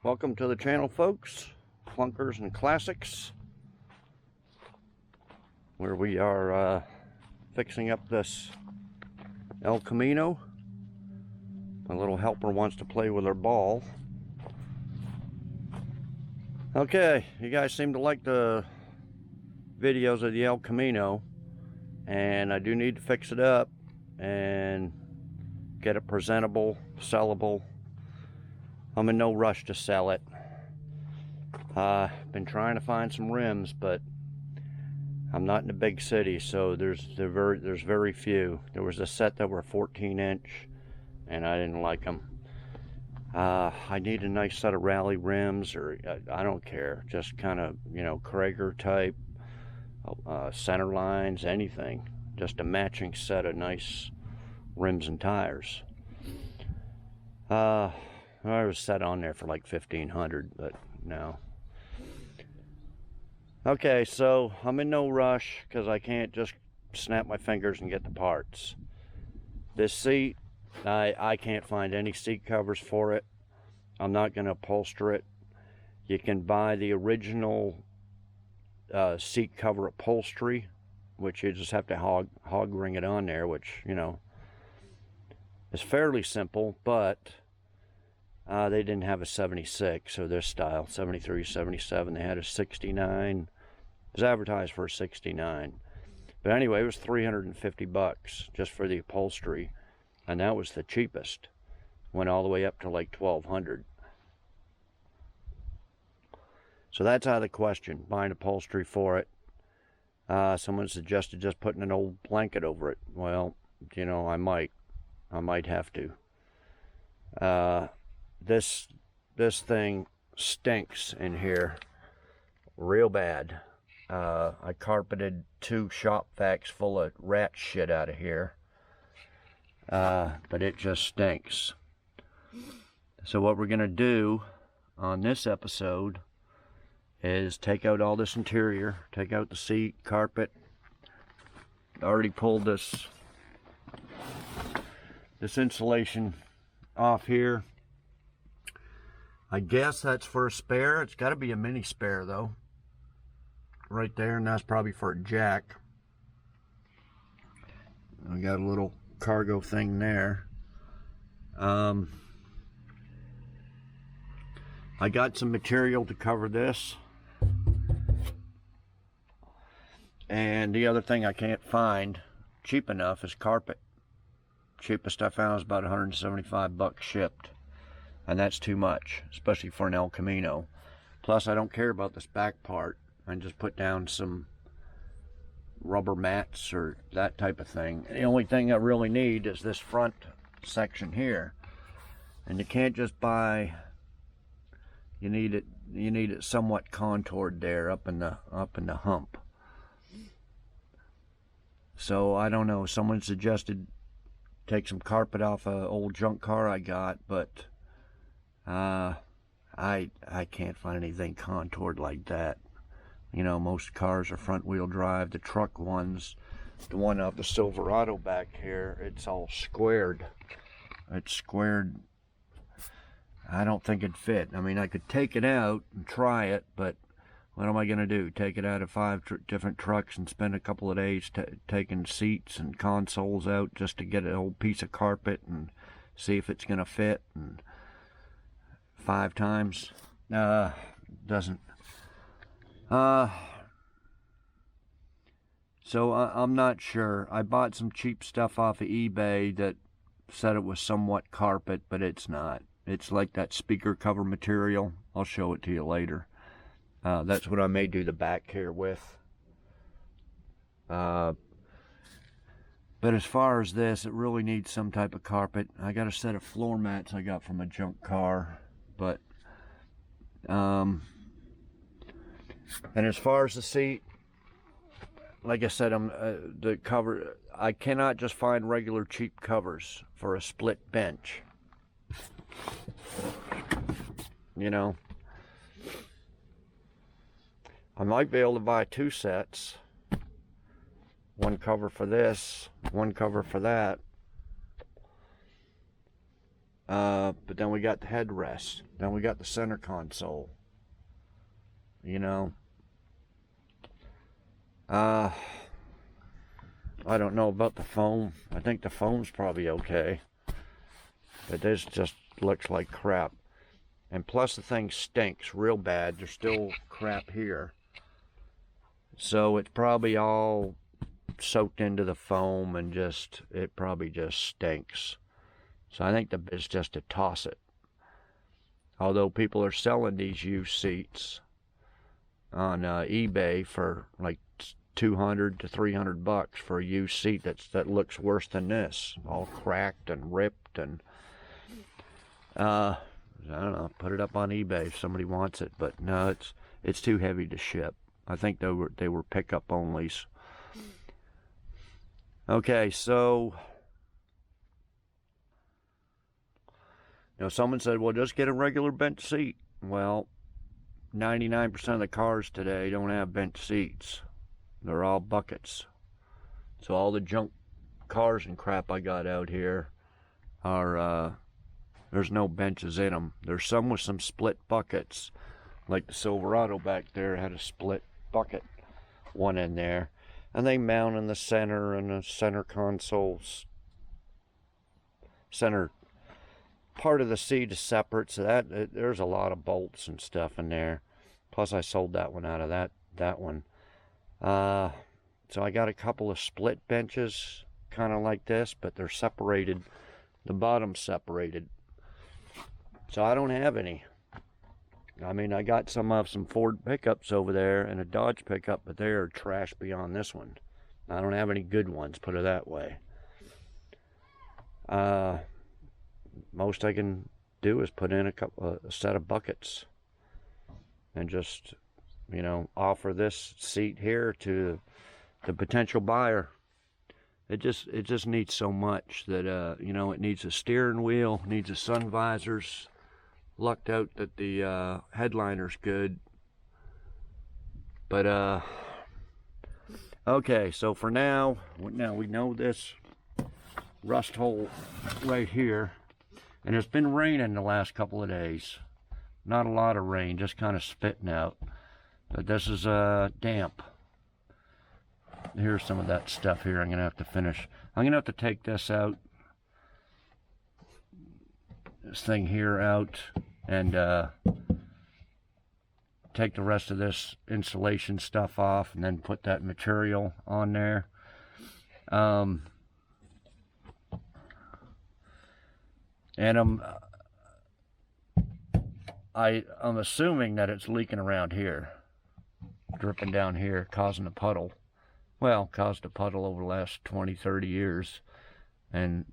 Welcome to the channel, folks. Clunkers and Classics, where we are fixing up this El Camino. My little helper wants to play with her ball. Okay, you guys seem to like the videos of the El Camino, and I do need to fix it up and get it presentable, sellable. I'm in no rush to sell it. Been trying to find some rims, but I'm not in a big city, so there's very few. There was a set that were 14-inch, and I didn't like them. I need a nice set of rally rims, or I don't care, just kind of, you know, Krager type, center lines, anything. Just a matching set of nice rims and tires. I was set on there for like $1,500, but no. Okay, so I'm in no rush because I can't just snap my fingers and get the parts. This seat, I can't find any seat covers for it. I'm not going to upholster it. You can buy the original seat cover upholstery, which you just have to hog ring it on there, which, you know, is fairly simple, but they didn't have a 76, so this style, 73, 77, they had a 69. It was advertised for a 69. But anyway, it was $350 just for the upholstery, and that was the cheapest. Went all the way up to like $1,200. So that's out of the question, buying upholstery for it. Someone suggested just putting an old blanket over it. Well, you know, I might have to. This thing stinks in here real bad. I carpeted 2 shop vacs full of rat shit out of here, but it just stinks. So what we're gonna do on this episode is take out all this interior, take out the seat, carpet. I already pulled this insulation off here. I guess that's for a spare. It's got to be a mini spare though. Right there, and that's probably for a jack. We got a little cargo thing there. I got some material to cover this. And the other thing I can't find cheap enough is carpet. Cheapest I found was about $175 shipped. And that's too much, especially for an El Camino. Plus, I don't care about this back part. I can just put down some rubber mats or that type of thing. The only thing I really need is this front section here. And you can't just buy, you need it somewhat contoured there up in the hump. So I don't know, someone suggested take some carpet off an old junk car I got, but I can't find anything contoured like that. You know, most cars are front wheel drive. The truck ones, the one of the Silverado back here, it's all squared. It's squared. I don't think it'd fit. I mean, I could take it out and try it, but what am I going to do? Take it out of 5 different trucks and spend a couple of days taking seats and consoles out just to get an old piece of carpet and see if it's going to fit, and 5 times doesn't. So I'm not sure. I bought some cheap stuff off of eBay that said it was somewhat carpet, but it's not. It's like that speaker cover material. I'll show it to you later. That's what I may do the back here with. But as far as this, it really needs some type of carpet. I got a set of floor mats I got from a junk car, but and as far as the seat, like I said, the cover, I cannot just find regular cheap covers for a split bench. You know, I might be able to buy 2 sets. One cover for this, one cover for that. But then we got the headrest. Then we got the center console. You know. I don't know about the foam. I think the foam's probably okay. But this just looks like crap. And plus the thing stinks real bad. There's still crap here. So it's probably all soaked into the foam and it probably just stinks. So I think it's just to toss it. Although people are selling these used seats on eBay for like $200 to $300 for a used seat that looks worse than this, all cracked and ripped, and I don't know, put it up on eBay if somebody wants it. But no, it's too heavy to ship. I think they were pickup onlys. Okay, so someone said, well, just get a regular bench seat. Well, 99% of the cars today don't have bench seats. They're all buckets. So all the junk cars and crap I got out here are, there's no benches in them. There's some with some split buckets. Like the Silverado back there had a split bucket, one in there. And they mount in the center, and the center consoles, center part of the seat is separate, so there's a lot of bolts and stuff in there. Plus I sold that one out of that one. So I got a couple of split benches, kind of like this, but they're separated. The bottom's separated. So I don't have any. I mean, I got some Ford pickups over there and a Dodge pickup, but they are trash beyond this one. I don't have any good ones, put it that way. Most I can do is put in a set of buckets and just, offer this seat here to the potential buyer. It just needs so much that, it needs a steering wheel, needs a sun visors. Lucked out that the headliner's good. But, okay, so for now we know this rust hole right here. And it's been raining the last couple of days. Not a lot of rain, just kind of spitting out. But this is damp. Here's some of that stuff here I'm going to have to finish. I'm going to have to take this out. This thing here out. And take the rest of this insulation stuff off. And then put that material on there. And I'm assuming that it's leaking around here, dripping down here, causing a puddle. Well, caused a puddle over the last 20, 30 years, and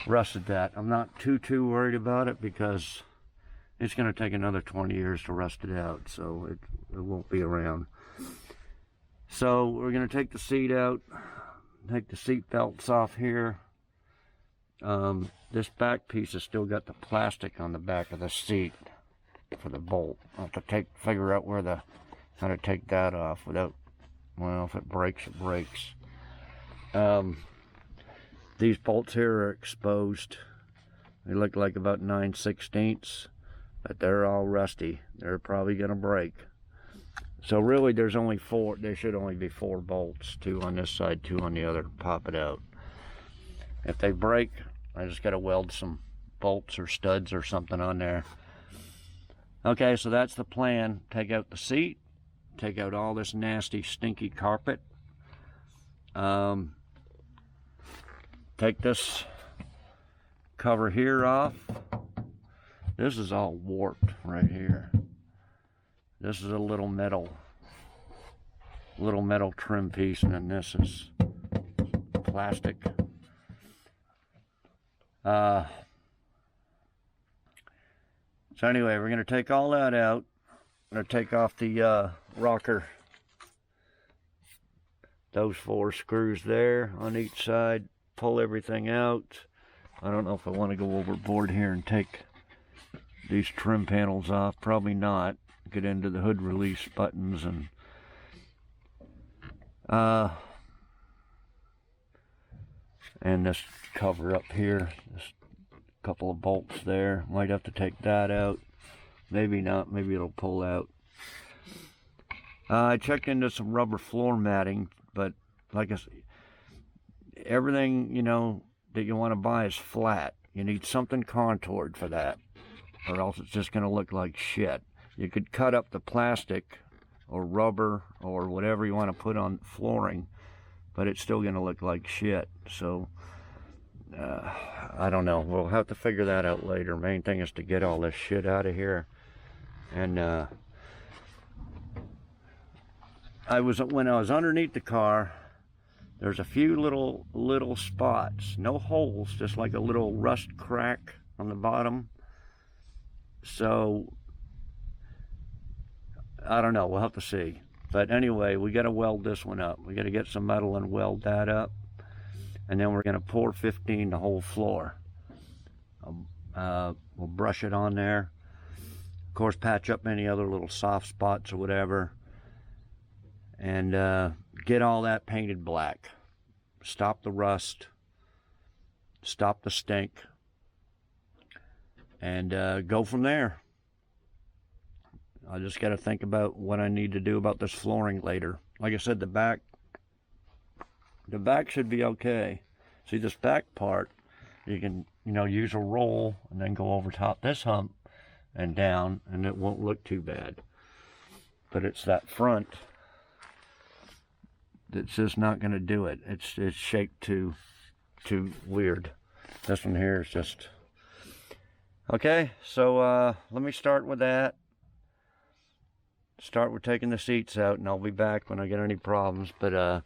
rusted that. I'm not too worried about it because it's going to take another 20 years to rust it out, so it won't be around. So we're going to take the seat out, take the seat belts off here. This back piece has still got the plastic on the back of the seat for the bolt. I'll have to figure out how to take that off without, well, if it breaks, it breaks. These bolts here are exposed. They look like about 9/16, but they're all rusty. They're probably gonna break. So really there's only four, there should only be 4 bolts, 2 on this side, 2 on the other. Pop it out. If they break, I just got to weld some bolts or studs or something on there. Okay, so that's the plan. Take out the seat. Take out all this nasty, stinky carpet. Take this cover here off. This is all warped right here. This is a little metal trim piece, and then this is plastic. So anyway, we're going to take all that out. I'm going to take off the rocker. Those 4 screws there on each side. Pull everything out. I don't know if I want to go overboard here and take these trim panels off. Probably not. Get into the hood release buttons and this cover up here, this Couple of bolts there. Might have to take that out. Maybe not. Maybe it'll pull out. I checked into some rubber floor matting, but like I said, everything, you know, that you want to buy is flat. You need something contoured for that, or else it's just going to look like shit. You could cut up the plastic or rubber or whatever you want to put on flooring, but it's still going to look like shit. So I don't know. We'll have to figure that out later. Main thing is to get all this shit out of here. And when I was underneath the car, there's a few little spots, no holes, just like a little rust crack on the bottom. So I don't know, we'll have to see. But anyway, we got to weld this one up. We got to get some metal and weld that up, and then we're going to pour 15 the whole floor. We'll brush it on there, of course, patch up any other little soft spots or whatever, and get all that painted black. Stop the rust, stop the stink, and go from there. I just got to think about what I need to do about this flooring later. Like I said, the back should be okay. See, this back part, you can, you know, use a roll and then go over top this hump and down, and it won't look too bad. But it's that front that's just not going to do it. It's shaped too weird. This one here is just okay. So let me start with that. Start with taking the seats out, and I'll be back when I get any problems. But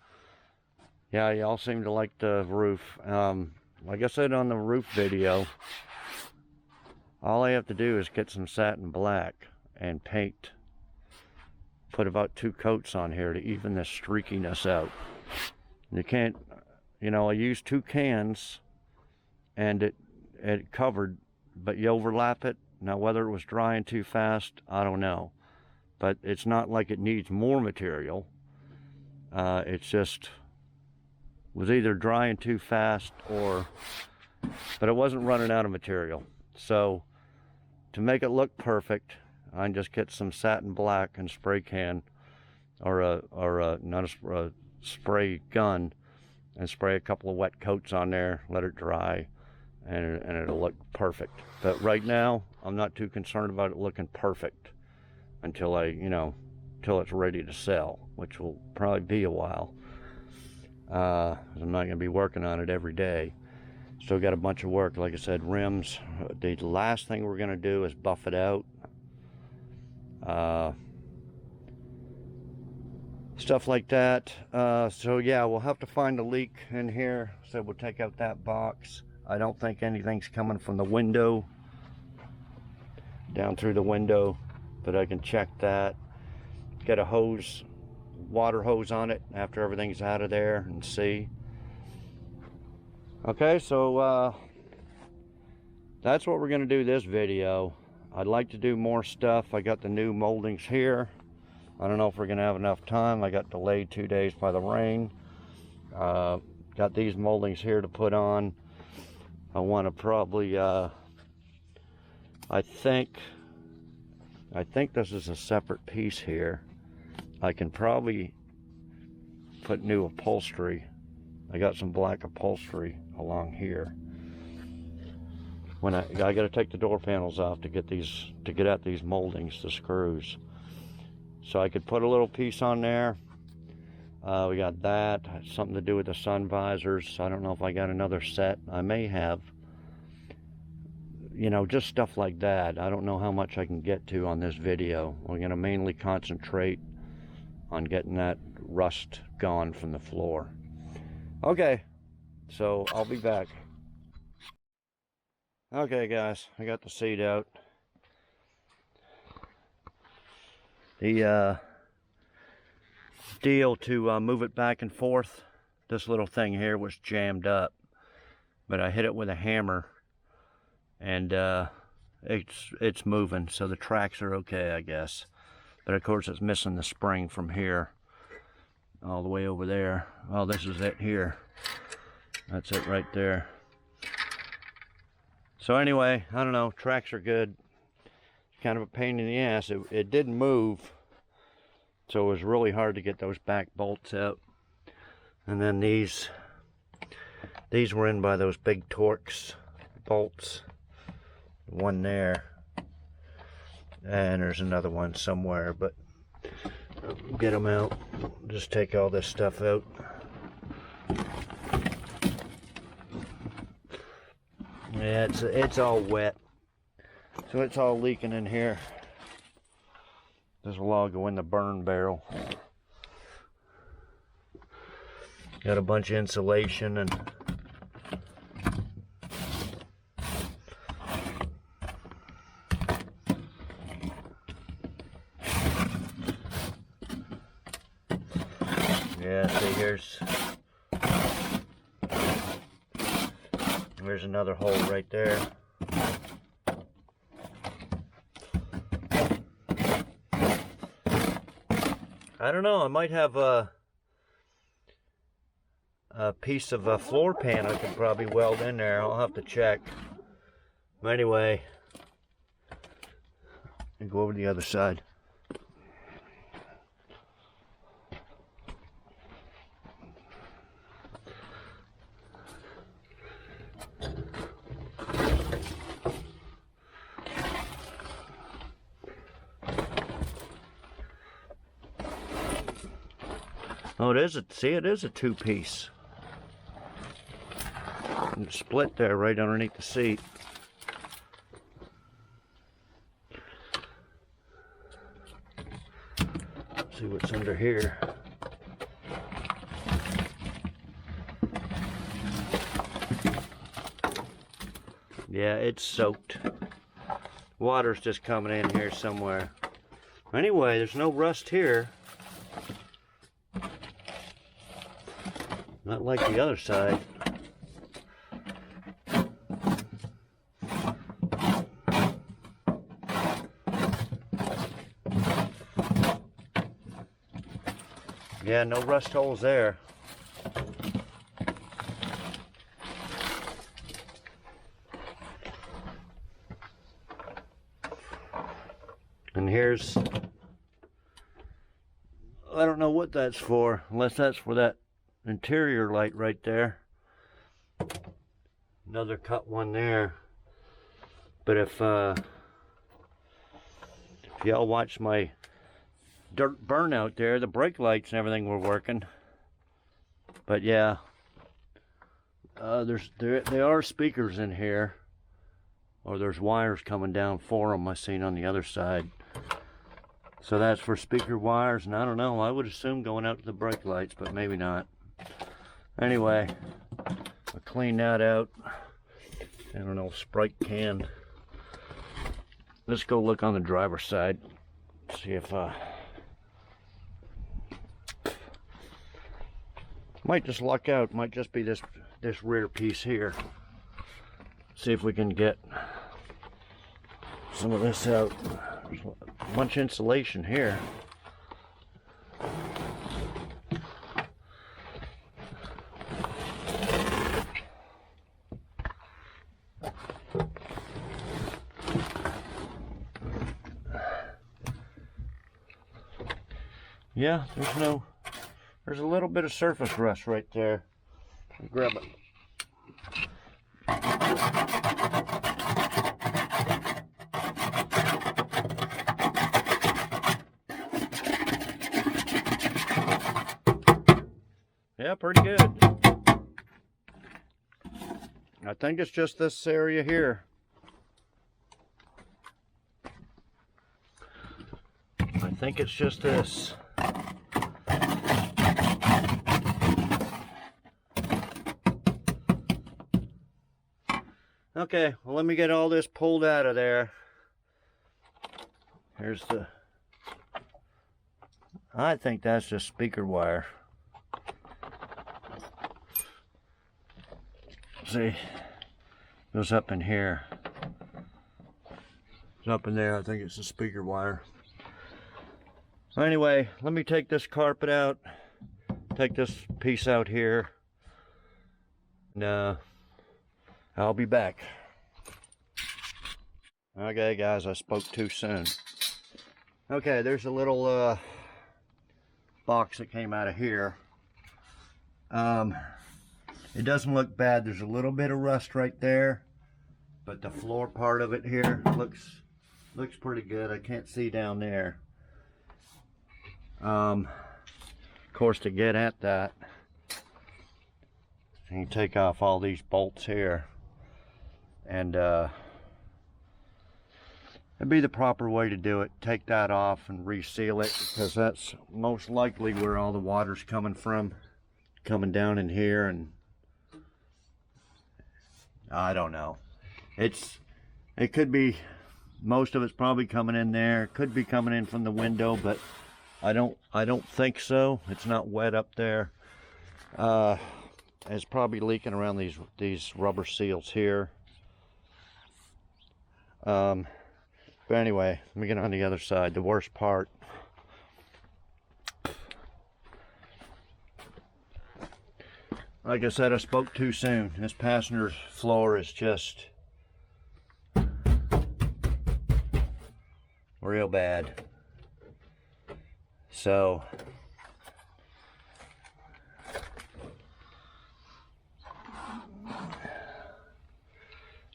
yeah, y'all seem to like the roof. Like I said on the roof video, all I have to do is get some satin black and paint. Put about 2 coats on here to even this streakiness out. You can't, you know, I used 2 cans and it covered, but you overlap it. Now whether it was drying too fast, I don't know. But it's not like it needs more material. It's just was either drying too fast but it wasn't running out of material. So to make it look perfect, I can just get some satin black and spray can, or a spray gun, and spray a couple of wet coats on there, let it dry, and it'll look perfect. But right now, I'm not too concerned about it looking perfect until until it's ready to sell, which will probably be a while. I'm not going to be working on it every day. Still got a bunch of work, like I said, rims. The last thing we're going to do is buff it out. Stuff like that. So yeah, we'll have to find a leak in here. So we'll take out that box. I don't think anything's coming from the window, down through the window, but I can check that. Get a hose, water hose on it after everything's out of there and see. Okay, so that's what we're going to do this video. I'd like to do more stuff. I got the new moldings here. I don't know if we're going to have enough time. I got delayed 2 days by the rain. Got these moldings here to put on. I want to probably, I think this is a separate piece here. I can probably put new upholstery. I got some black upholstery along here. When I got to take the door panels off to get at these moldings, the screws. So I could put a little piece on there. We got that. Something to do with the sun visors. I don't know if I got another set. I may have. You know, just stuff like that. I don't know how much I can get to on this video. We're going to mainly concentrate on getting that rust gone from the floor. Okay, so I'll be back. Okay guys, I got the seat out. The deal to move it back and forth, this little thing here was jammed up, but I hit it with a hammer, and it's moving, so the tracks are okay, I guess. But of course it's missing the spring from here all the way over there. Oh, this is it here. That's it right there. So anyway, I don't know, tracks are good. Kind of a pain in the ass. It didn't move, so it was really hard to get those back bolts out. And then these were in by those big Torx bolts. One there, and there's another one somewhere, but get them out. Just take all this stuff out. Yeah, it's all wet, so it's all leaking in here. This will all go in the burn barrel. Got a bunch of insulation and yeah, see, there's another hole right there. I don't know, I might have a piece of a floor pan I could probably weld in there. I'll have to check. But anyway, and go over to the other side. Oh, it is a two-piece. Split there right underneath the seat. Let's see what's under here. Yeah, it's soaked. Water's just coming in here somewhere. Anyway, there's no rust here. Not like the other side. Yeah, no rust holes there. And here's, I don't know what that's for, unless that's for that interior light right there. Another cut one there. But if y'all watch my dirt burnout there, the brake lights and everything were working. But yeah, there are speakers in here, or there's wires coming down for them I seen on the other side. So that's for speaker wires, and I don't know, I would assume going out to the brake lights, but maybe not. Anyway, I'll clean that out. I don't know, Sprite can. Let's go look on the driver's side. See if might just luck out. Might just be this rear piece here. See if we can get some of this out. There's a bunch of insulation here. Yeah, there's a little bit of surface rust right there. I'll grab it. Yeah, pretty good. I think it's just this area here. I think it's just this. Okay, well, let me get all this pulled out of there. Here's the, I think that's just speaker wire. See, goes up in here. It's up in there, I think it's the speaker wire. Anyway, let me take this carpet out, take this piece out here, and I'll be back. Okay guys, I spoke too soon. Okay, there's a little box that came out of here. It doesn't look bad. There's a little bit of rust right there, but the floor part of it here looks pretty good. I can't see down there. Of course, to get at that, you take off all these bolts here, and it'd be the proper way to do it. Take that off and reseal it, because that's most likely where all the water's coming from, coming down in here, and I don't know. It could be, most of it's probably coming in there. It could be coming in from the window, but I don't think so. It's not wet up there. It's probably leaking around these rubber seals here. But anyway, let me get on the other side. The worst part. Like I said, I spoke too soon. This passenger floor is just real bad. So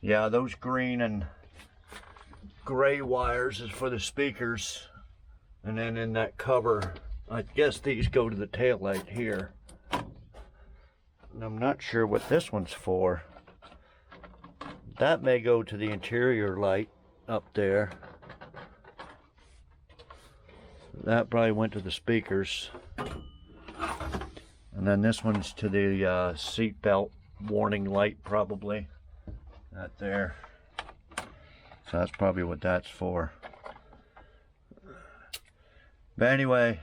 yeah, those green and gray wires is for the speakers, and then in that cover, I guess these go to the tail light here. And I'm not sure what this one's for. That may go to the interior light up there. That probably went to the speakers. And then this one's to the seat belt warning light, probably. That there. So that's probably what that's for. But anyway,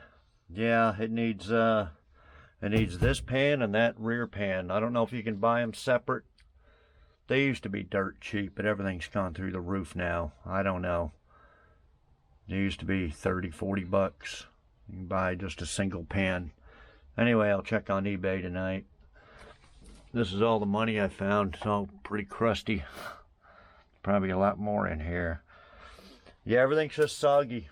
yeah, it needs this pan and that rear pan. I don't know if you can buy them separate. They used to be dirt cheap, but everything's gone through the roof now. I don't know. They used to be 30, 40 bucks. You can buy just a single pan. Anyway, I'll check on eBay tonight. This is all the money I found. It's all pretty crusty. Probably a lot more in here. Yeah, everything's just soggy.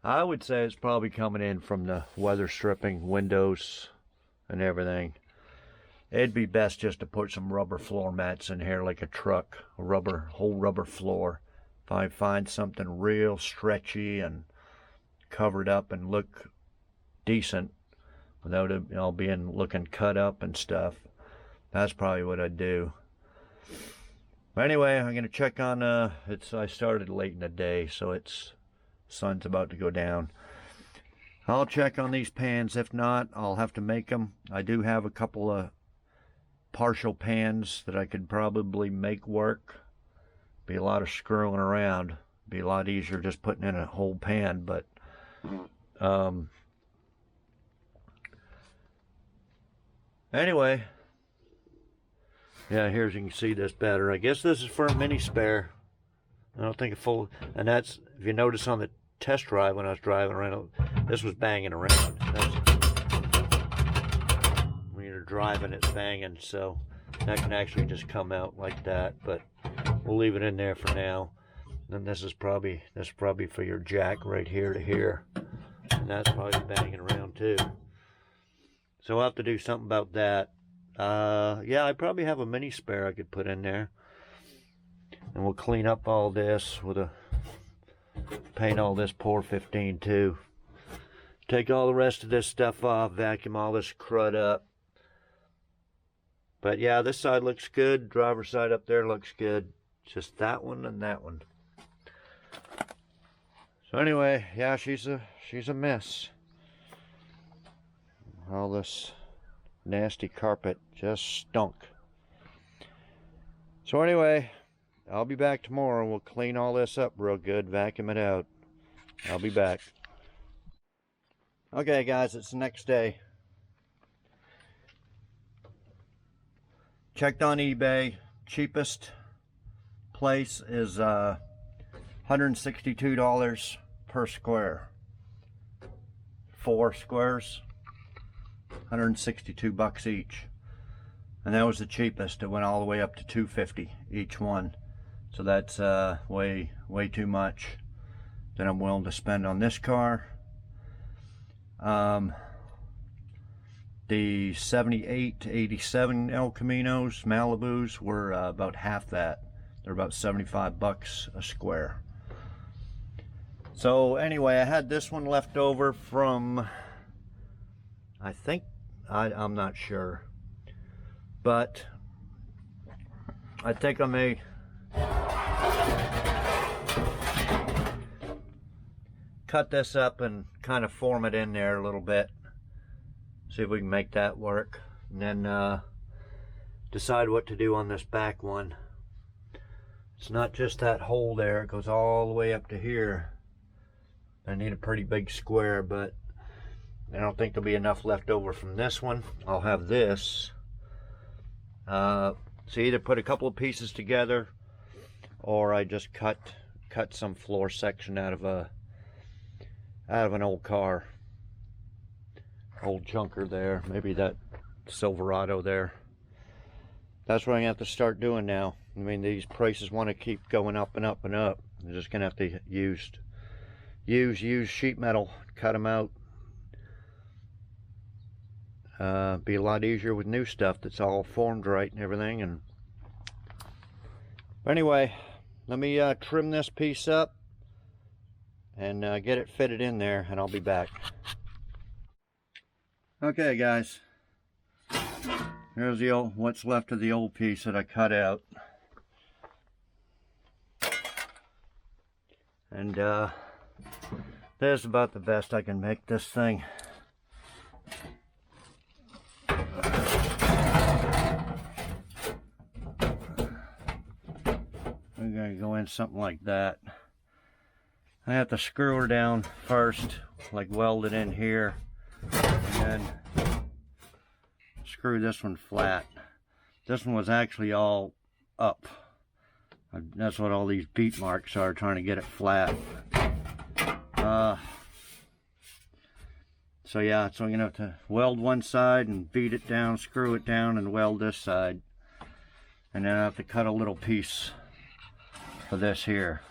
I would say it's probably coming in from the weather stripping windows and everything. It'd be best just to put some rubber floor mats in here, like a truck, a whole rubber floor. If I find something real stretchy and covered up and look decent without it all looking cut up and stuff, that's probably what I'd do. But anyway, I'm gonna check on I started late in the day, so sun's about to go down. I'll check on these pans. If not, I'll have to make them. I do have a couple of partial pans that I could probably make work. Be a lot of screwing around. Be a lot easier just putting in a whole pan, but anyway, yeah, here as you can see this better. I guess this is for a mini spare. I don't think a full, and that's, if you notice on the test drive when I was driving around, this was banging around. When you're driving, it's banging, so that can actually just come out like that, but we'll leave it in there for now. Then this is probably for your jack right here to here, and that's probably banging around too. So I'll have to do something about that. Yeah, I probably have a mini spare I could put in there. And we'll clean up all this with paint all this pour 15 too. Take all the rest of this stuff off, vacuum all this crud up. But yeah, this side looks good. Driver's side up there looks good. Just that one and that one. So anyway, yeah, she's a mess. All this nasty carpet just stunk. So anyway, I'll be back tomorrow. We'll clean all this up real good, vacuum it out. I'll be back. Okay guys, it's the next day. Checked on eBay. Cheapest place is $162 per square. 4 squares, 162 bucks each. And that was the cheapest. It went all the way up to $250 each one. So that's way too much that I'm willing to spend on this car. The 78 to 87 El Caminos, Malibus, were about half that. They're about 75 bucks a square. So anyway, I had this one left over from, I think, I'm not sure, but I think I may cut this up and kind of form it in there a little bit. See if we can make that work, and then decide what to do on this back one. It's not just that hole there, it goes all the way up to here. I need a pretty big square, but I don't think there'll be enough left over from this one. I'll have this. So either put a couple of pieces together, or I just cut some floor section out of an old car. Old junker there, maybe that Silverado there. That's what I'm gonna have to start doing now. I mean, these prices want to keep going up and up and up. I'm just gonna have to use sheet metal, cut them out. Be a lot easier with new stuff that's all formed right and everything. And anyway, let me trim this piece up and get it fitted in there, and I'll be back. Okay guys, here's the old, what's left of the old piece that I cut out. And this is about the best I can make this thing. We're gonna go in something like that. I have to screw her down first, like weld it in here, and then screw this one flat. This one was actually all up. That's what all these beat marks are, trying to get it flat. So yeah, so I'm gonna have to weld one side and beat it down, screw it down, and weld this side. And then I have to cut a little piece for this here.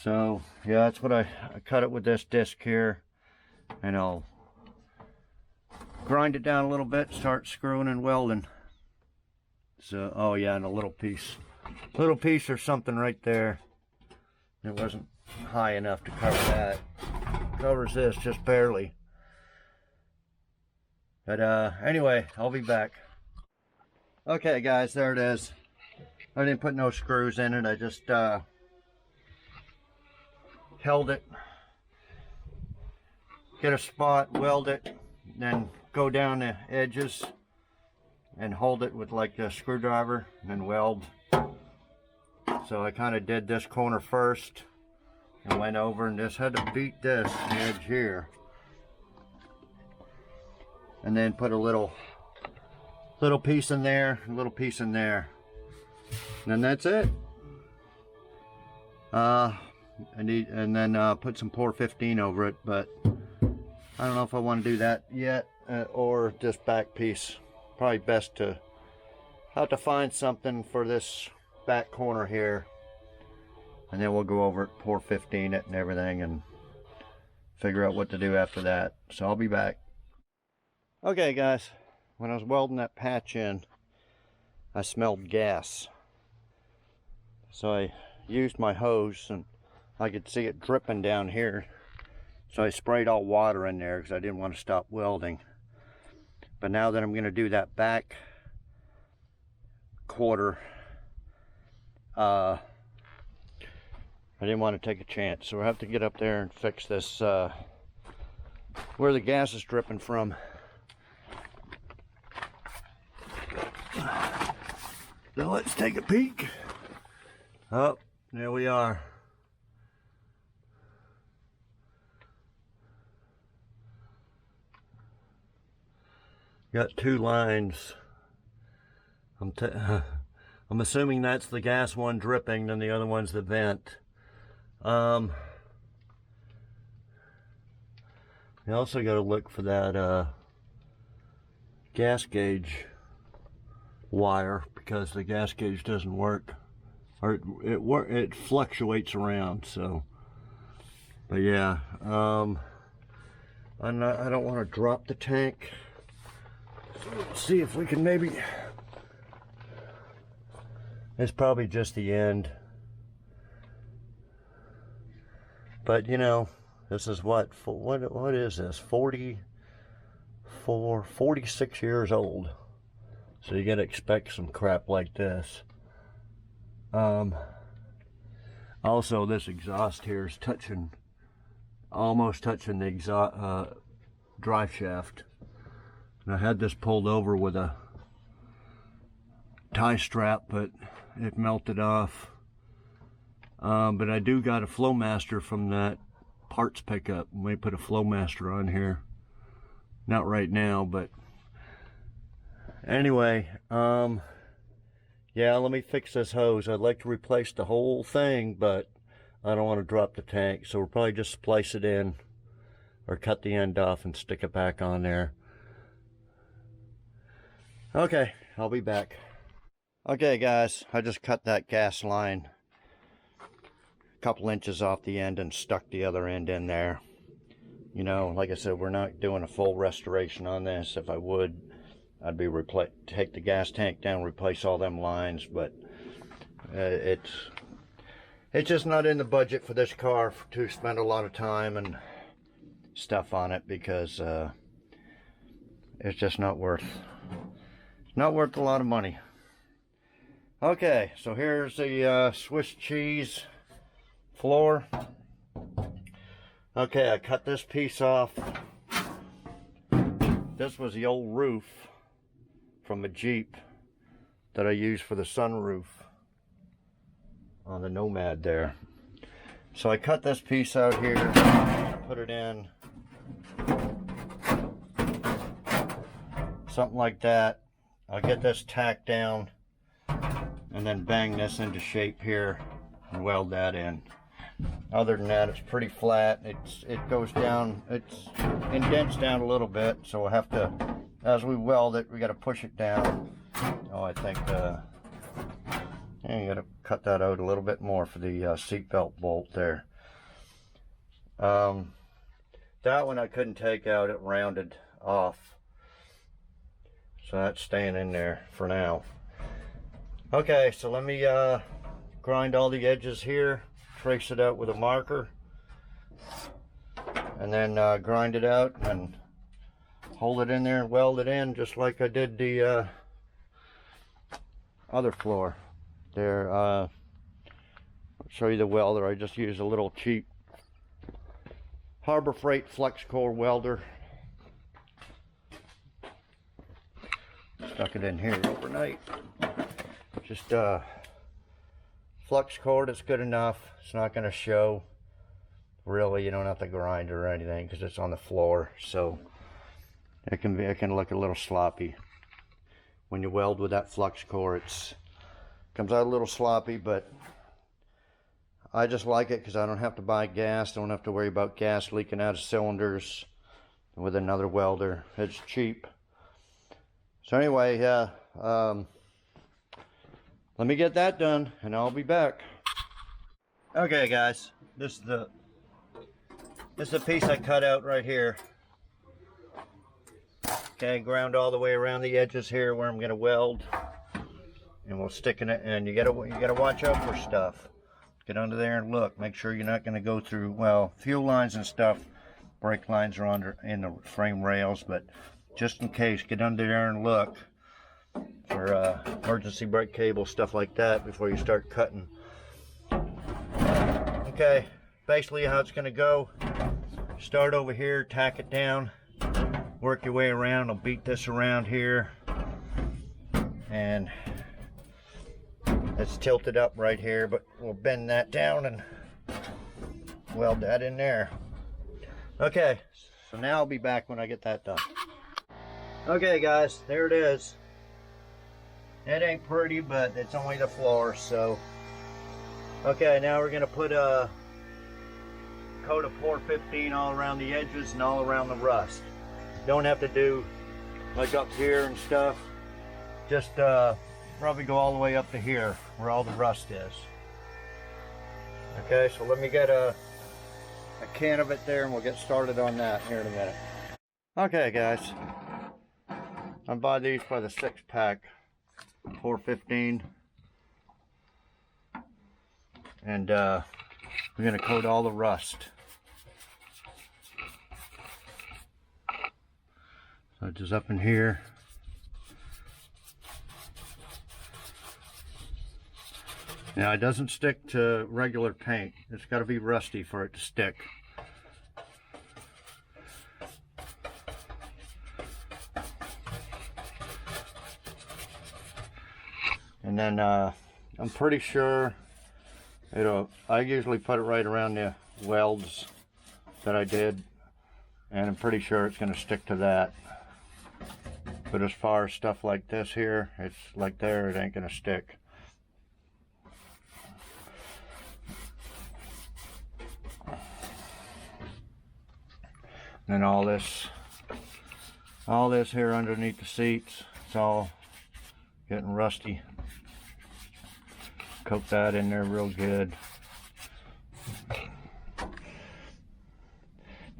So yeah, that's what I cut it with this disc here, and I'll grind it down a little bit, start screwing and welding. So, oh yeah, and a little piece or something right there. It wasn't high enough to cover that. Covers this just barely. But anyway, I'll be back. Okay guys, there it is. I didn't put no screws in it. I just held it, get a spot, weld it, then go down the edges and hold it with like a screwdriver and then weld. So I kind of did this corner first and went over and just had to beat this edge here, and then put a little piece in there, a little piece in there, and then that's it. And then put some Pour 15 over it, but I don't know if I want to do that yet, or this back piece. Probably best to have to find something for this back corner here, and then we'll go over it, Pour 15 it and everything, and figure out what to do after that. So I'll be back. Okay guys, when I was welding that patch in, I smelled gas. So I used my hose, and I could see it dripping down here. So I sprayed all water in there because I didn't want to stop welding. But now that I'm going to do that back quarter, I didn't want to take a chance. So I have to get up there and fix this, where the gas is dripping from. So let's take a peek. Oh, there we are. Got two lines. I'm assuming that's the gas one dripping, then the other one's the vent. You also got to look for that gas gauge wire because the gas gauge doesn't work, or it fluctuates around. So, but yeah, I don't want to drop the tank. So let's see if we can maybe. It's probably just the end, but you know, this is what is this? 46 years old. So you gotta expect some crap like this. Also, this exhaust here is almost touching the exhaust drive shaft. And I had this pulled over with a tie strap, but it melted off. But I do got a Flowmaster from that parts pickup. We may put a Flowmaster on here. Not right now, but anyway, yeah, let me fix this hose. I'd like to replace the whole thing, but I don't want to drop the tank, so we'll probably just splice it in or cut the end off and stick it back on there. Okay, I'll be back. Okay guys, I just cut that gas line a couple inches off the end and stuck the other end in there. You know, like I said, we're not doing a full restoration on this. If I would, I'd be take the gas tank down, replace all them lines, but it's just not in the budget for this car to spend a lot of time and stuff on it, because it's just not worth a lot of money. Okay, so here's the Swiss cheese floor. Okay, I cut this piece off. This was the old roof from a Jeep that I used for the sunroof on the Nomad there. So I cut this piece out here, put it in something like that. I'll get this tacked down and then bang this into shape here and weld that in. Other than that, it's pretty flat. It goes down, it indents down a little bit, so we'll have to, as we weld it, we got to push it down. Oh, I think yeah, you got to cut that out a little bit more for the seatbelt bolt there. That one I couldn't take out, it rounded off, so that's staying in there for now. Okay, so let me grind all the edges here, trace it out with a marker, and then grind it out and hold it in there and weld it in just like I did the other floor there. I'll show you the welder. I just used a little cheap Harbor Freight flex core welder. Stuck it in here overnight. Just flux cord is good enough. It's not going to show. Really, you don't have to grind or anything because it's on the floor, so it can look a little sloppy when you weld with that flux core. It comes out a little sloppy, but I just like it because I don't have to buy gas. Don't have to worry about gas leaking out of cylinders with another welder. It's cheap. So anyway, yeah. Let me get that done and I'll be back. Okay guys, this is the piece I cut out right here. Okay, ground all the way around the edges here where I'm gonna weld, and we'll stick in it. And you gotta watch out for stuff. Get under there and look. Make sure you're not gonna go through, well, fuel lines and stuff. Brake lines are in the frame rails, but just in case, get under there and look for emergency brake cable, stuff like that, before you start cutting. Okay, basically how it's going to go: start over here, tack it down, work your way around. I'll beat this around here, and it's tilted up right here, but we'll bend that down and weld that in there. Okay, so now I'll be back when I get that done. Okay guys, there it is. It ain't pretty, but it's only the floor, so. Okay, now we're gonna put a coat of 415 all around the edges and all around the rust. Don't have to do like up here and stuff. just probably go all the way up to here where all the rust is. Okay, so let me get a can of it there and we'll get started on that here in a minute. Okay guys, I buy these by the 6-pack, $4.15, and we're gonna coat all the rust. So just up in here. Now it doesn't stick to regular paint. It's got to be rusty for it to stick. And then I'm pretty sure I usually put it right around the welds that I did, and I'm pretty sure it's going to stick to that. But as far as stuff like this here, it's like there, it ain't going to stick. And all this here underneath the seats, it's all getting rusty. Coat that in there real good.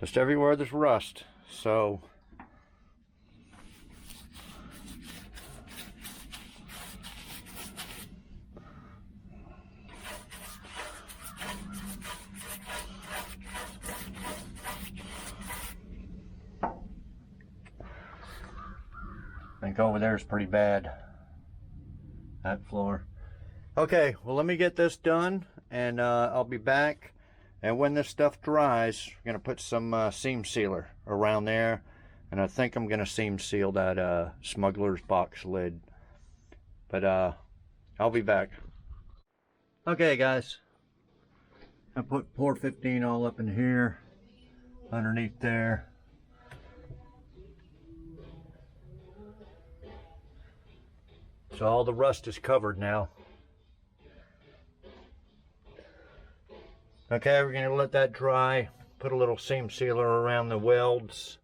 Just everywhere there's rust, so I think over there is pretty bad, that floor. Okay, well let me get this done and I'll be back, and when this stuff dries we're going to put some seam sealer around there, and I think I'm going to seam seal that Smuggler's box lid, but I'll be back. Okay guys, I put $4.15 all up in here underneath there. So all the rust is covered now. Okay, we're going to let that dry, put a little seam sealer around the welds,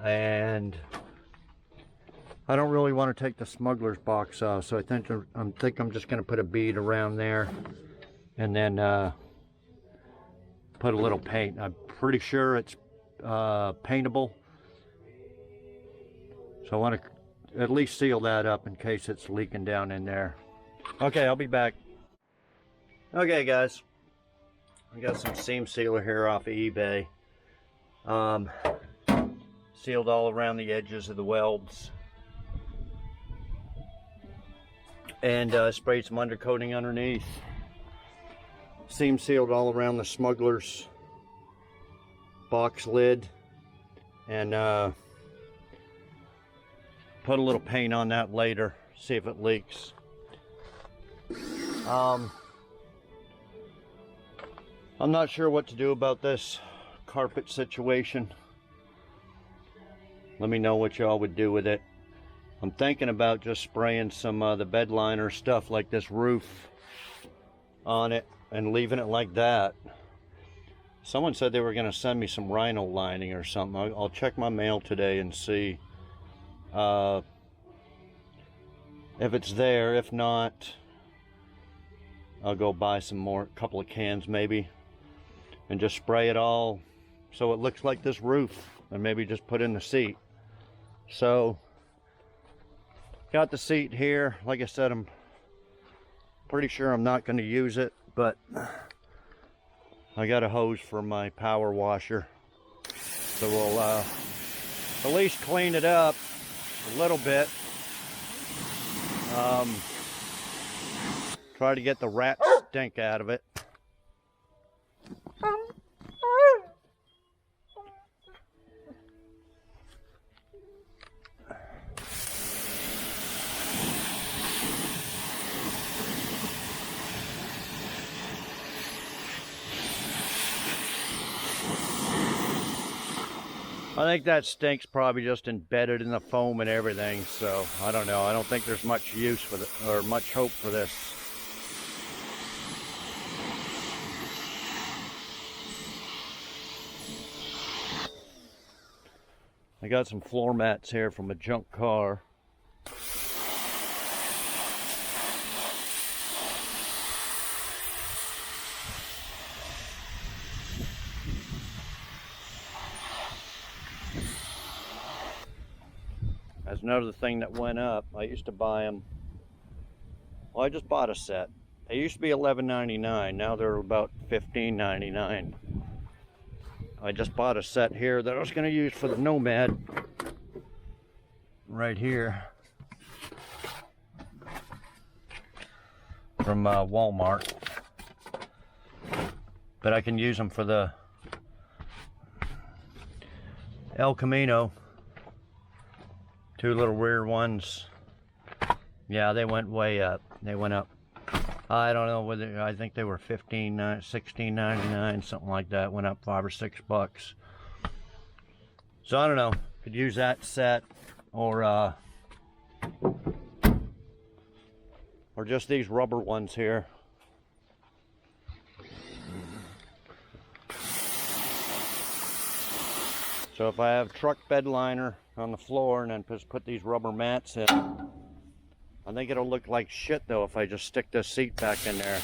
and I don't really want to take the Smuggler's box off, so I think I'm just going to put a bead around there, and then put a little paint. I'm pretty sure it's paintable, so I want to at least seal that up in case it's leaking down in there. Okay, I'll be back. Okay guys, I got some seam sealer here off of eBay. Sealed all around the edges of the welds, and sprayed some undercoating underneath. Seam sealed all around the Smuggler's box lid, and put a little paint on that later, see if it leaks. I'm not sure what to do about this carpet situation. Let me know what y'all would do with it. I'm thinking about just spraying some the bed liner stuff like this roof on it and leaving it like that. Someone said they were going to send me some rhino lining or something. I'll check my mail today and see if it's there. If not, I'll go buy some more, couple of cans maybe, and just spray it all so it looks like this roof, and maybe just put in the seat. So got the seat here. Like I said, I'm pretty sure I'm not going to use it, but I got a hose for my power washer, so we'll at least clean it up a little bit. Try to get the rat stink out of it. I think that stink's probably just embedded in the foam and everything, so I don't know. I don't think there's much use for it or much hope for this. I got some floor mats here from a junk car. There's another thing that went up. I used to buy them. Well, I just bought a set. They used to be $11.99. Now they're about $15.99. I just bought a set here that I was going to use for the Nomad. Right here. From Walmart. But I can use them for the El Camino. Two little rear ones. Yeah, they went way up. They went up. I don't know whether, I think they were $16.99, something like that. Went up $5 or $6. So I don't know. Could use that set or just these rubber ones here. So if I have truck bed liner on the floor and then just put these rubber mats in, I think it'll look like shit though if I just stick this seat back in there.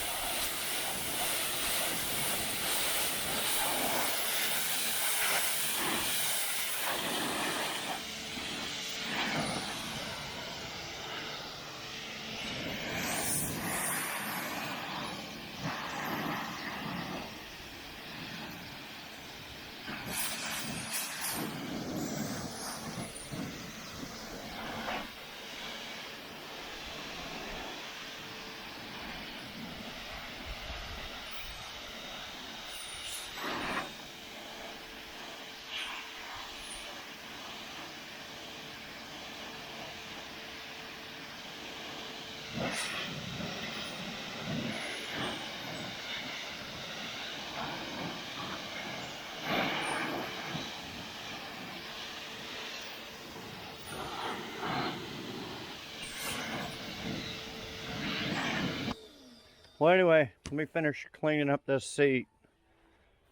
Well, anyway, let me finish cleaning up this seat.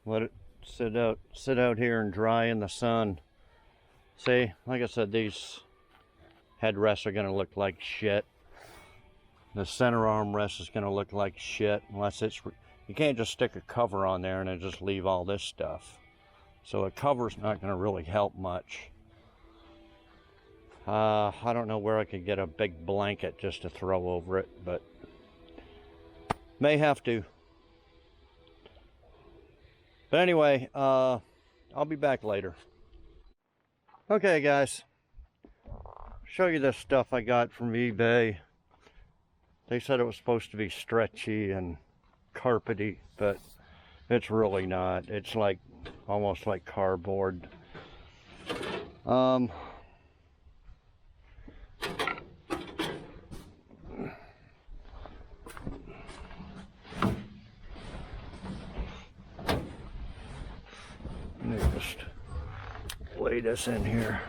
Let it sit out here and dry in the sun. See, like I said, these headrests are going to look like shit. The center armrest is going to look like shit unless it's... You can't just stick a cover on there and then just leave all this stuff. So a cover's not going to really help much. I don't know where I could get a big blanket just to throw over it, but may have to. But anyway, I'll be back later. Okay, guys. Show you this stuff I got from eBay. They said it was supposed to be stretchy and carpety, but it's really not. It's like almost like cardboard. Let me just lay this in here.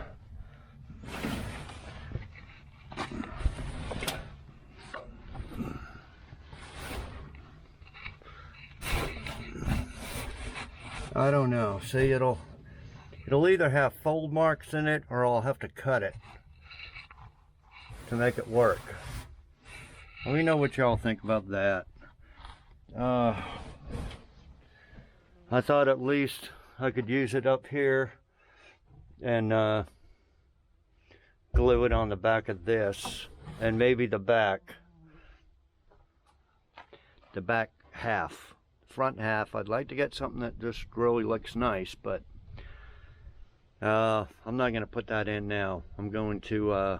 I don't know. See, it'll either have fold marks in it or I'll have to cut it to make it work. Let me know what y'all think about that. I thought at least I could use it up here and glue it on the back of this, and maybe the back half. Front half, I'd like to get something that just really looks nice, but I'm not going to put that in now. I'm going to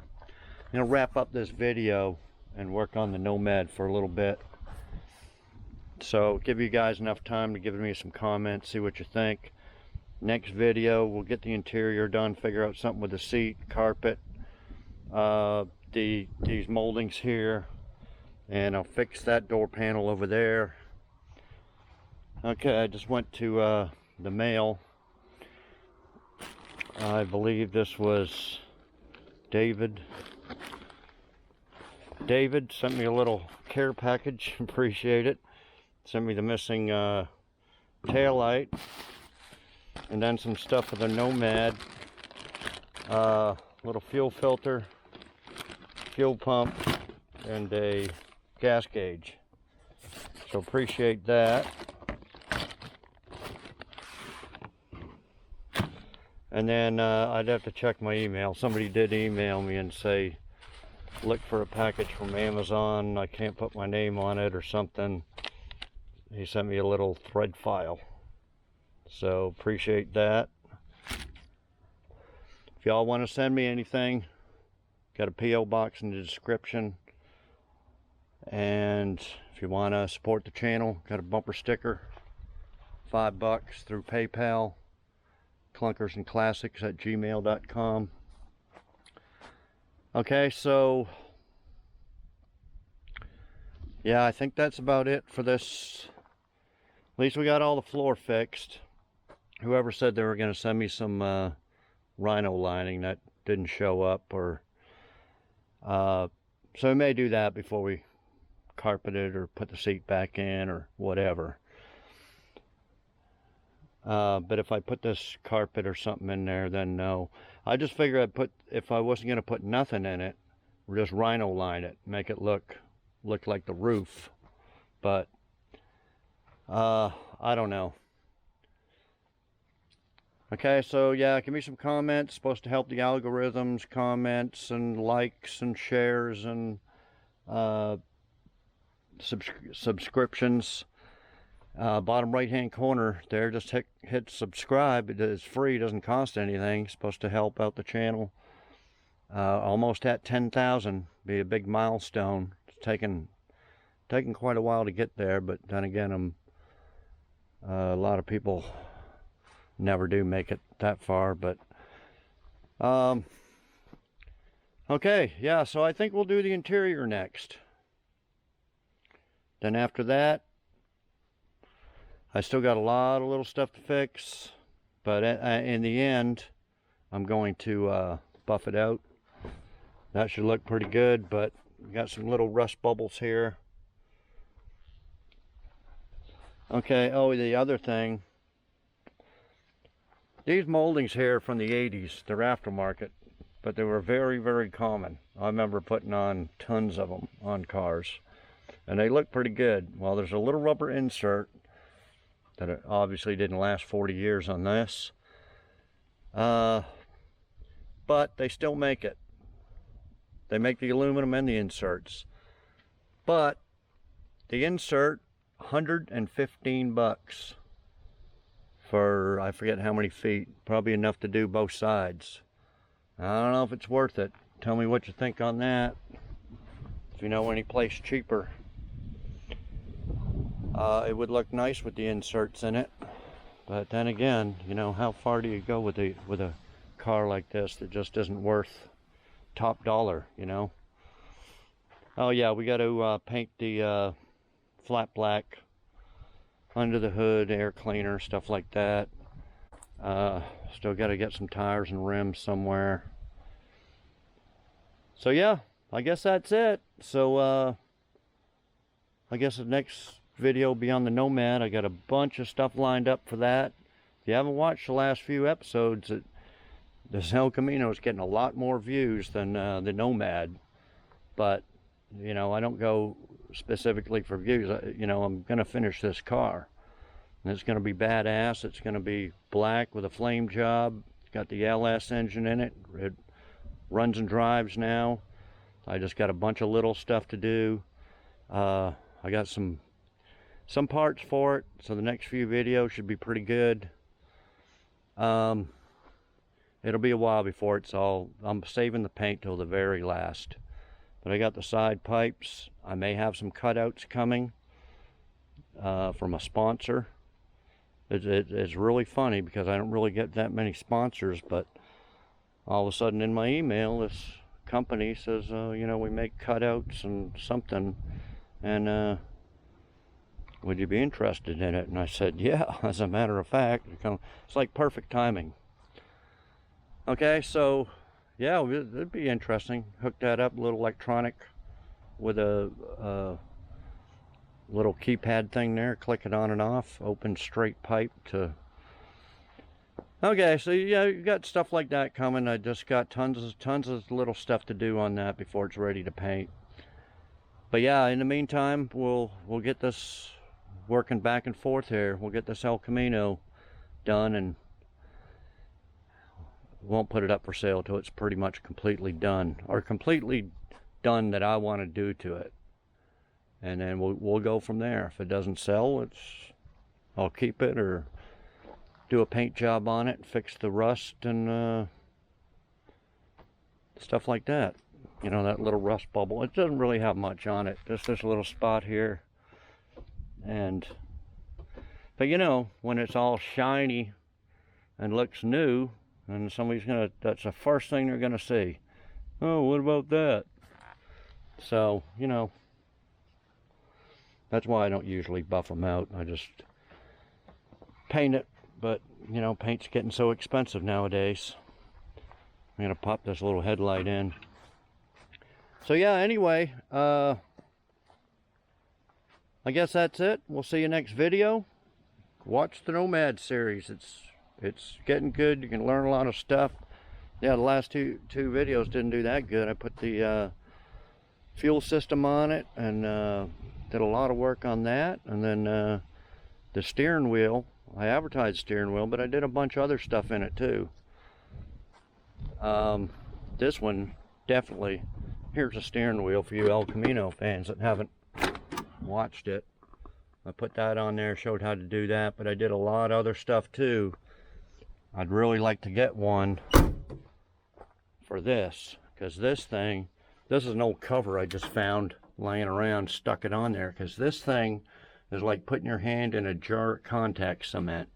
wrap up this video and work on the Nomad for a little bit. So give you guys enough time to give me some comments, see what you think. Next video, we'll get the interior done, figure out something with the seat, carpet, these moldings here, and I'll fix that door panel over there. Okay, I just went to the mail. I believe this was David. David sent me a little care package. Appreciate it. Sent me the missing tail light, and then some stuff for the Nomad. Little fuel filter, fuel pump, and a gas gauge. So appreciate that. And then I'd have to check my email. Somebody did email me and say, look for a package from Amazon. I can't put my name on it or something. He sent me a little thread file. So appreciate that. If y'all want to send me anything, got a P.O. box in the description. And if you want to support the channel, got a bumper sticker, $5 through PayPal, clunkersandclassics@gmail.com. Okay, so yeah, I think that's about it for this. At least we got all the floor fixed. Whoever said they were going to send me some rhino lining, that didn't show up, or so we may do that before we carpet it or put the seat back in or whatever. But if I put this carpet or something in there, then no. I just figured I'd put, if I wasn't going to put nothing in it, just rhino line it, make it look like the roof. But I don't know. Okay, so yeah, give me some comments. Supposed to help the algorithms, comments and likes and shares and subscriptions. Bottom right hand corner there, just hit subscribe. It is free, it doesn't cost anything. It's supposed to help out the channel. Almost at 10,000, be a big milestone. It's taken quite a while to get there, but then again, a lot of people never do make it that far. But okay, yeah, so I think we'll do the interior next. Then after that, I still got a lot of little stuff to fix, but in the end, I'm going to buff it out. That should look pretty good, but we got some little rust bubbles here. Okay, oh, the other thing, these moldings here from the 80s, they're aftermarket, but they were very, very common. I remember putting on tons of them on cars, and they look pretty good. Well, there's a little rubber insert that it obviously didn't last 40 years on this, but they still make it. They make the aluminum and the inserts, but the insert, $115 for, I forget how many feet, probably enough to do both sides. I don't know if it's worth it. Tell me what you think on that, if you know any place cheaper. It would look nice with the inserts in it, but then again, you know, how far do you go with a car like this that just isn't worth top dollar, you know? Oh yeah, we got to paint the flat black under the hood, air cleaner, stuff like that. Still got to get some tires and rims somewhere. So yeah, I guess that's it. So I guess the next video will be on the Nomad. I got a bunch of stuff lined up for that. If you haven't watched the last few episodes, this El Camino is getting a lot more views than the Nomad. But you know, I don't go specifically for views. You know, I'm gonna finish this car, and it's gonna be badass. It's gonna be black with a flame job. It's got the LS engine in it. It runs and drives now. I just got a bunch of little stuff to do. I got some parts for it, so the next few videos should be pretty good. It'll be a while before it's all, I'm saving the paint till the very last. But I got the side pipes. I may have some cutouts coming from a sponsor. It's really funny because I don't really get that many sponsors, but all of a sudden in my email, this company says, you know, we make cutouts and something, and would you be interested in it? And I said, yeah, as a matter of fact. It's like perfect timing. Okay, so yeah, it'd be interesting. Hook that up, a little electronic with a little keypad thing there. Click it on and off. Open straight pipe to. Okay, so yeah, you got stuff like that coming. I just got tons of little stuff to do on that before it's ready to paint. But yeah, in the meantime, we'll get this working back and forth here. We'll get this El Camino done, and won't put it up for sale till it's pretty much completely done, or completely done that I want to do to it. And then we'll go from there. If it doesn't sell, I'll keep it or do a paint job on it, fix the rust and stuff like that. You know, that little rust bubble. It doesn't really have much on it. Just this little spot here. But you know, when it's all shiny and looks new, and that's the first thing they're gonna see. Oh, what about that? So, you know, that's why I don't usually buff them out. I just paint it. But, you know, paint's getting so expensive nowadays. I'm gonna pop this little headlight in. So yeah, anyway, I guess that's it. We'll see you next video. Watch the Nomad series. It's getting good. You can learn a lot of stuff. Yeah, the last two videos didn't do that good. I put the fuel system on it and did a lot of work on that. And then the steering wheel, I advertised steering wheel, but I did a bunch of other stuff in it too. This one, definitely, here's a steering wheel for you El Camino fans that haven't watched it. I put that on there, showed how to do that, but I did a lot of other stuff too. I'd really like to get one for this, because this is an old cover I just found laying around, stuck it on there, because this thing is like putting your hand in a jar of contact cement.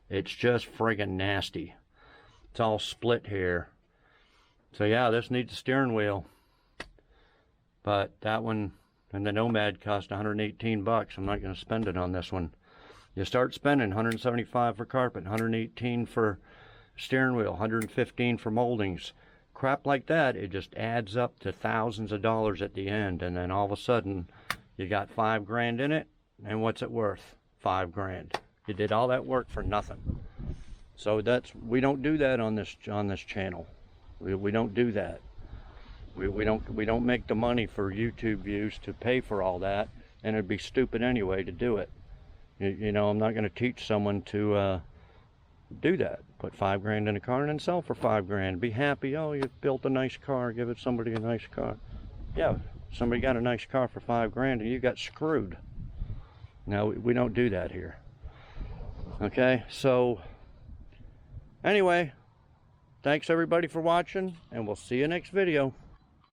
It's just friggin' nasty. It's all split here. So yeah, this needs a steering wheel. But that one and the Nomad cost 118 bucks. I'm not going to spend it on this one. You start spending 175 for carpet, 118 for steering wheel, 115 for moldings. Crap like that, it just adds up to thousands of dollars at the end, and then all of a sudden you got $5 grand in it, and what's it worth? $5 grand. You did all that work for nothing. So we don't do that on this channel. We don't do that. We don't make the money for YouTube views to pay for all that, and it'd be stupid anyway to do it. You know, I'm not going to teach someone to do that. Put $5 grand in a car and then sell for $5 grand. Be happy. Oh, you built a nice car. Give it somebody a nice car. Yeah, somebody got a nice car for $5 grand and you got screwed. No, we don't do that here. Okay, so anyway, thanks everybody for watching, and we'll see you next video.